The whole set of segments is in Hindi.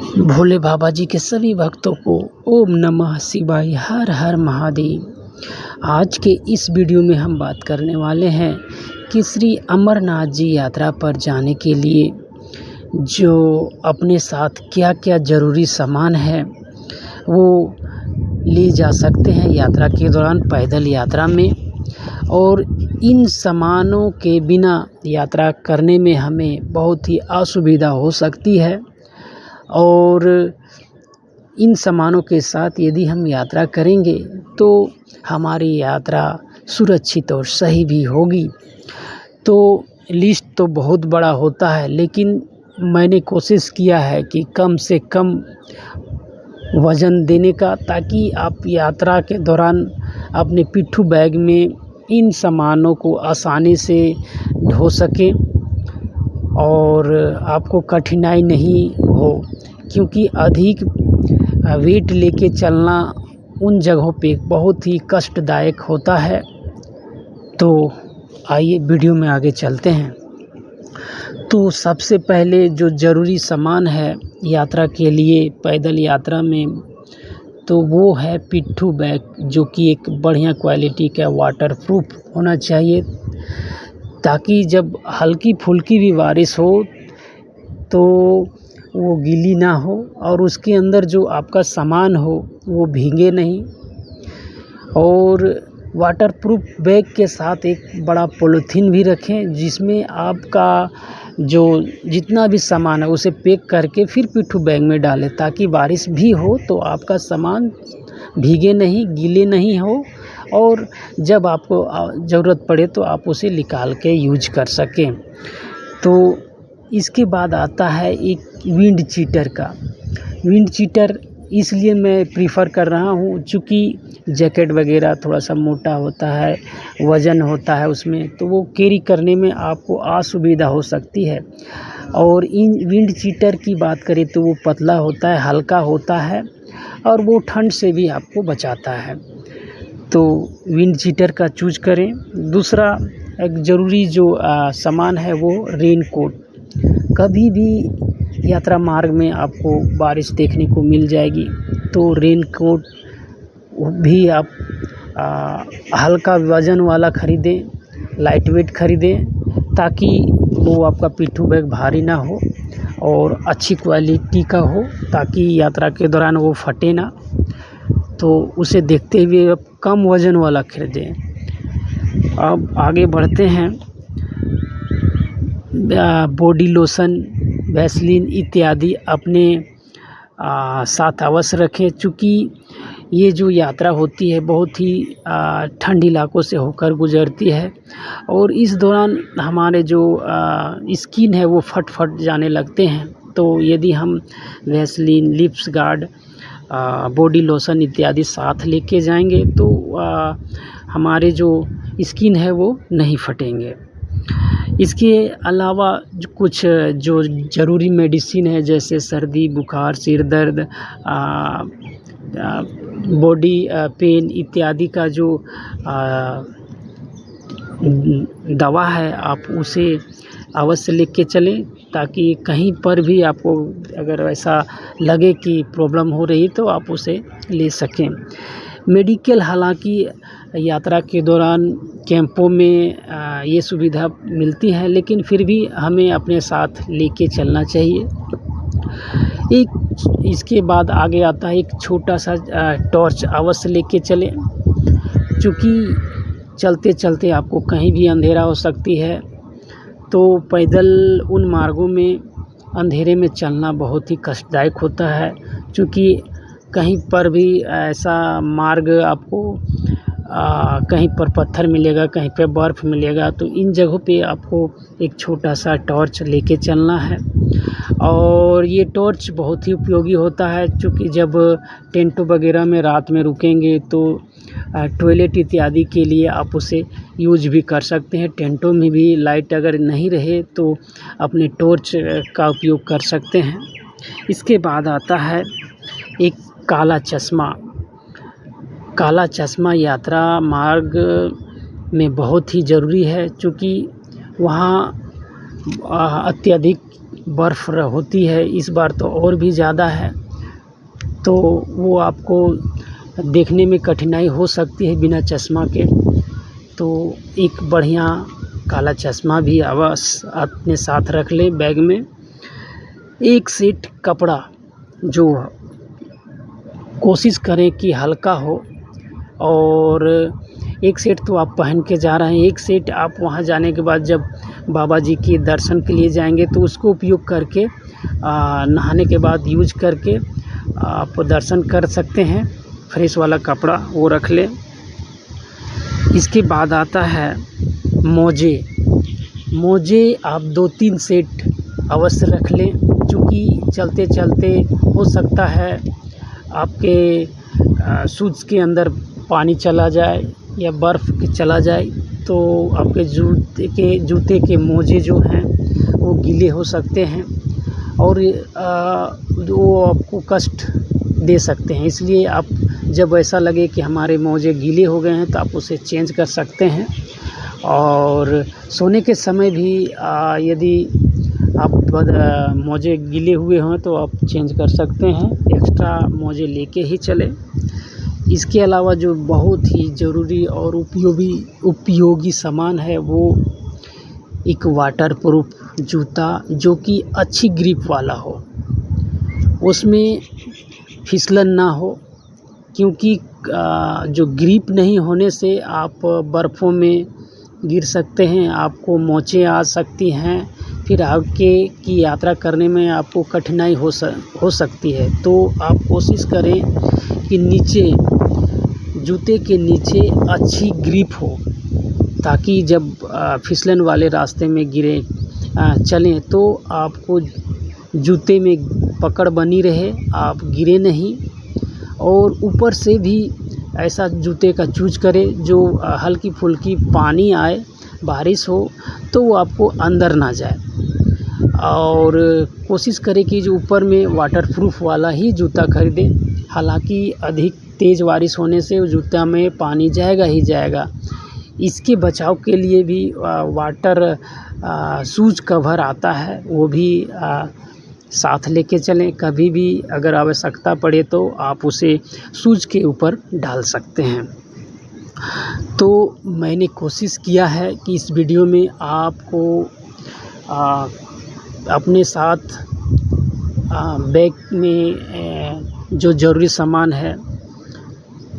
भोले बाबा जी के सभी भक्तों को ओम नमः शिवाय, हर हर महादेव। आज के इस वीडियो में हम बात करने वाले हैं कि श्री अमरनाथ जी यात्रा पर जाने के लिए जो अपने साथ क्या क्या ज़रूरी सामान है वो ले जा सकते हैं यात्रा के दौरान, पैदल यात्रा में। और इन सामानों के बिना यात्रा करने में हमें बहुत ही असुविधा हो सकती है, और इन सामानों के साथ यदि हम यात्रा करेंगे तो हमारी यात्रा सुरक्षित और सही भी होगी। तो लिस्ट तो बहुत बड़ा होता है, लेकिन मैंने कोशिश किया है कि कम से कम वज़न देने का, ताकि आप यात्रा के दौरान अपने पिट्ठू बैग में इन सामानों को आसानी से ढो सकें और आपको कठिनाई नहीं हो, क्योंकि अधिक वेट लेके चलना उन जगहों पे बहुत ही कष्टदायक होता है। तो आइए वीडियो में आगे चलते हैं। तो सबसे पहले जो ज़रूरी सामान है यात्रा के लिए, पैदल यात्रा में, तो वो है पिट्ठू बैग, जो कि एक बढ़िया क्वालिटी का वाटरप्रूफ होना चाहिए, ताकि जब हल्की फुल्की भी बारिश हो तो वो गीली ना हो और उसके अंदर जो आपका सामान हो वो भीगे नहीं। और वाटरप्रूफ बैग के साथ एक बड़ा पॉलीथीन भी रखें, जिसमें आपका जो जितना भी सामान है उसे पैक करके फिर पिट्ठू बैग में डालें, ताकि बारिश भी हो तो आपका सामान भीगे नहीं, गीले नहीं हो, और जब आपको ज़रूरत पड़े तो आप उसे निकाल के यूज कर सकें। तो इसके बाद आता है एक विंड चीटर का। विंड चीटर इसलिए मैं प्रीफ़र कर रहा हूँ चूँकि जैकेट वगैरह थोड़ा सा मोटा होता है, वज़न होता है उसमें, तो वो कैरी करने में आपको असुविधा हो सकती है। और इन विंड चीटर की बात करें तो वो पतला होता है, हल्का होता है, और वो ठंड से भी आपको बचाता है। तो विंड चीटर का चूज़ करें। दूसरा एक ज़रूरी जो सामान है वो रेन कोट। कभी भी यात्रा मार्ग में आपको बारिश देखने को मिल जाएगी, तो रेन कोट भी आप हल्का वज़न वाला ख़रीदें, लाइट वेट ख़रीदें, ताकि वो आपका पिट्ठू बैग भारी ना हो और अच्छी क्वालिटी का हो, ताकि यात्रा के दौरान वो फटे ना। तो उसे देखते हुए आप कम वज़न वाला खरीदें। अब आगे बढ़ते हैं। बॉडी लोशन, वैसलीन इत्यादि अपने साथ अवश्य रखें, चूँकि ये जो यात्रा होती है बहुत ही ठंड इलाकों से होकर गुजरती है, और इस दौरान हमारे जो स्किन है वो फट जाने लगते हैं। तो यदि हम Vaseline, lips guard, body lotion इत्यादि साथ लेके जाएंगे तो हमारे जो स्किन है वो नहीं फटेंगे। इसके अलावा कुछ जो ज़रूरी मेडिसिन है, जैसे सर्दी, बुखार, सिर दर्द, बॉडी पेन इत्यादि का जो दवा है, आप उसे अवश्य लेके चलें, ताकि कहीं पर भी आपको अगर ऐसा लगे कि प्रॉब्लम हो रही तो आप उसे ले सकें। मेडिकल, हालांकि यात्रा के दौरान कैंपों में ये सुविधा मिलती है, लेकिन फिर भी हमें अपने साथ लेके चलना चाहिए। इसके बाद आगे आता है एक छोटा सा टॉर्च अवश्य लेके चलें, क्योंकि चलते चलते आपको कहीं भी अंधेरा हो सकती है। तो पैदल उन मार्गों में अंधेरे में चलना बहुत ही कष्टदायक होता है, क्योंकि कहीं पर भी ऐसा मार्ग आपको कहीं पर पत्थर मिलेगा, कहीं पे बर्फ़ मिलेगा, तो इन जगहों पे आपको एक छोटा सा टॉर्च लेके चलना है। और ये टॉर्च बहुत ही उपयोगी होता है, क्योंकि जब टेंट वगैरह में रात में रुकेंगे तो टॉयलेट इत्यादि के लिए आप उसे यूज भी कर सकते हैं। टेंटों में भी लाइट अगर नहीं रहे तो अपने टॉर्च का उपयोग कर सकते हैं। इसके बाद आता है एक काला चश्मा। काला चश्मा यात्रा मार्ग में बहुत ही ज़रूरी है, क्योंकि वहाँ अत्यधिक बर्फ़ होती है, इस बार तो और भी ज़्यादा है, तो वो आपको देखने में कठिनाई हो सकती है बिना चश्मा के। तो एक बढ़िया काला चश्मा भी अवश्य अपने साथ रख लें बैग में। एक सेट कपड़ा जो कोशिश करें कि हल्का हो, और एक सेट तो आप पहन के जा रहे हैं, एक सेट आप वहाँ जाने के बाद जब बाबा जी के दर्शन के लिए जाएंगे तो उसको उपयोग करके नहाने के बाद यूज करके आप दर्शन कर सकते हैं। फ्रेश वाला कपड़ा वो रख लें। इसके बाद आता है मोजे। मोजे आप 2-3 सेट अवश्य रख लें, क्योंकि चलते चलते हो सकता है आपके शूज़ के अंदर पानी चला जाए या बर्फ़ चला जाए, तो आपके जूते के मोजे जो हैं वो गीले हो सकते हैं और वो आपको कष्ट दे सकते हैं। इसलिए आप जब ऐसा लगे कि हमारे मोजे गीले हो गए हैं तो आप उसे चेंज कर सकते हैं। और सोने के समय भी यदि आप मोजे गीले हुए हों तो आप चेंज कर सकते हैं, एक्स्ट्रा मोजे लेके ही चलें। इसके अलावा जो बहुत ही ज़रूरी और उपयोगी सामान है वो एक वाटरप्रूफ जूता, जो कि अच्छी ग्रिप वाला हो, उसमें फिसलन ना हो, क्योंकि जो ग्रिप नहीं होने से आप बर्फ़ों में गिर सकते हैं, आपको मोचें आ सकती हैं, फिर आगे की यात्रा करने में आपको कठिनाई हो सकती है। तो आप कोशिश करें कि नीचे जूते के नीचे अच्छी ग्रिप हो, ताकि जब फिसलन वाले रास्ते में चलें तो आपको जूते में पकड़ बनी रहे, आप गिरे नहीं। और ऊपर से भी ऐसा जूते का चूज़ करें जो हल्की फुल्की पानी आए, बारिश हो तो वो आपको अंदर ना जाए। और कोशिश करें कि जो ऊपर में वाटरप्रूफ वाला ही जूता खरीदें। हालांकि अधिक तेज़ बारिश होने से जूता में पानी जाएगा ही जाएगा। इसके बचाव के लिए भी वाटर शूज़ कवर आता है, वो भी साथ लेके चलें। कभी भी अगर आवश्यकता पड़े तो आप उसे शूज़ के ऊपर डाल सकते हैं। तो मैंने कोशिश किया है कि इस वीडियो में आपको अपने साथ बैग में जो ज़रूरी सामान है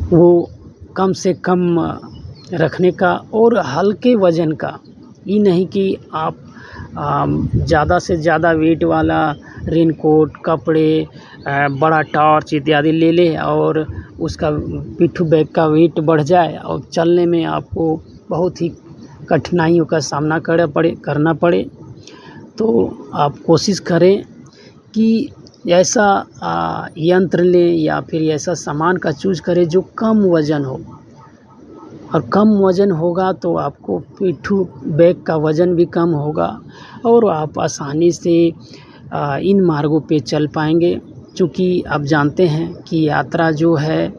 वो कम से कम रखने का, और हल्के वज़न का। ये नहीं कि आप ज़्यादा से ज़्यादा वेट वाला रेनकोट, कपड़े, बड़ा टॉर्च इत्यादि ले लें और उसका पिट्ठू बैग का वेट बढ़ जाए और चलने में आपको बहुत ही कठिनाइयों का सामना करना पड़े। तो आप कोशिश करें कि ऐसा यंत्र लें या फिर ऐसा सामान का चूज़ करें जो कम वज़न हो, और कम वज़न होगा तो आपको पिट्ठू बैग का वज़न भी कम होगा और आप आसानी से इन मार्गों पे चल पाएंगे। क्योंकि आप जानते हैं कि यात्रा जो है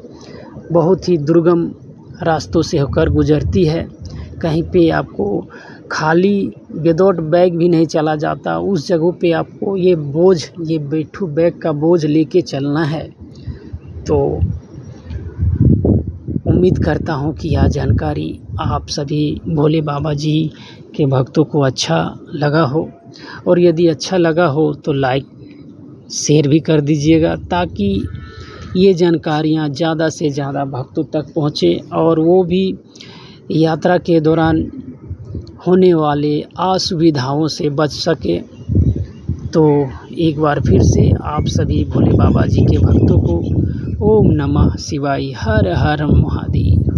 बहुत ही दुर्गम रास्तों से होकर गुजरती है। कहीं पे आपको खाली विदाउट बैग भी नहीं चला जाता, उस जगहों पे आपको ये पिट्ठू बैग का बोझ लेके चलना है। तो उम्मीद करता हूँ कि यह जानकारी आप सभी भोले बाबा जी के भक्तों को अच्छा लगा हो, और यदि अच्छा लगा हो तो लाइक शेयर भी कर दीजिएगा, ताकि ये जानकारियाँ ज़्यादा से ज़्यादा भक्तों तक पहुँचे और वो भी यात्रा के दौरान होने वाले असुविधाओं से बच सके। तो एक बार फिर से आप सभी भोले बाबा जी के भक्तों को ओम नमः शिवाय, हर हर महादेव।